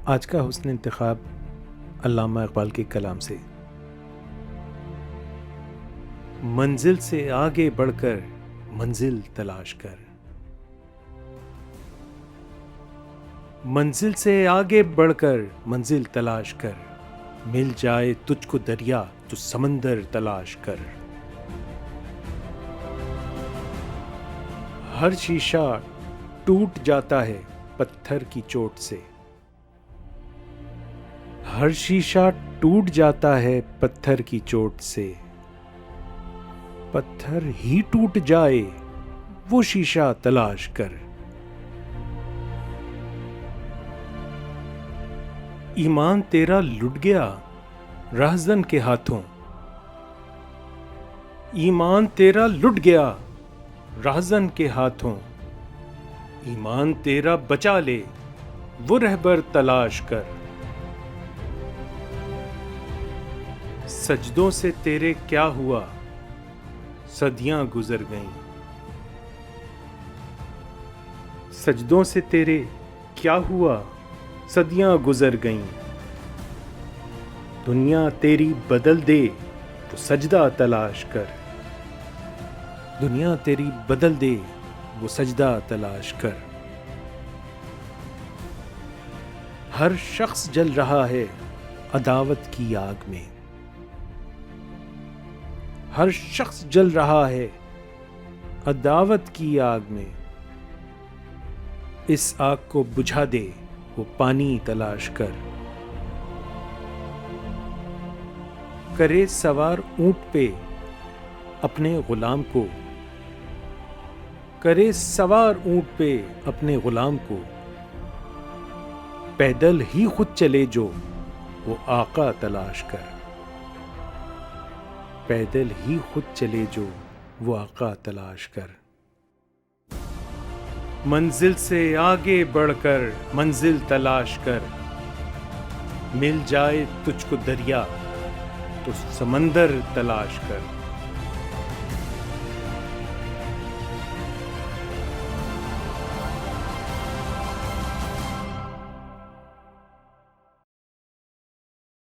آج کا حسن انتخاب علامہ اقبال کے کلام سے۔ منزل سے آگے بڑھ کر منزل تلاش کر، منزل سے آگے بڑھ کر منزل تلاش کر، مل جائے تجھ کو دریا تو سمندر تلاش کر۔ ہر شیشہ ٹوٹ جاتا ہے پتھر کی چوٹ سے، ہر شیشہ ٹوٹ جاتا ہے پتھر کی چوٹ سے، پتھر ہی ٹوٹ جائے وہ شیشہ تلاش کر۔ ایمان تیرا لٹ گیا رہزن کے ہاتھوں، ایمان تیرا لٹ گیا رہزن کے ہاتھوں، ایمان تیرا بچا لے وہ رہبر تلاش کر۔ سجدوں سے تیرے کیا ہوا صدیاں گزر گئیں، سجدوں سے تیرے کیا ہوا صدیاں گزر گئیں، دنیا تیری بدل دے تو سجدہ تلاش کر، دنیا تیری بدل دے وہ سجدہ تلاش کر۔ ہر شخص جل رہا ہے عداوت کی آگ میں، ہر شخص جل رہا ہے عداوت کی آگ میں، اس آگ کو بجھا دے وہ پانی تلاش کر۔ کرے سوار اونٹ پہ اپنے غلام کو، کرے سوار اونٹ پہ اپنے غلام کو، پیدل ہی خود چلے جو وہ آقا تلاش کر، پیدل ہی خود چلے جو وہ آقا تلاش کر۔ منزل سے آگے بڑھ کر منزل تلاش کر، مل جائے تجھ کو دریا تو سمندر تلاش کر۔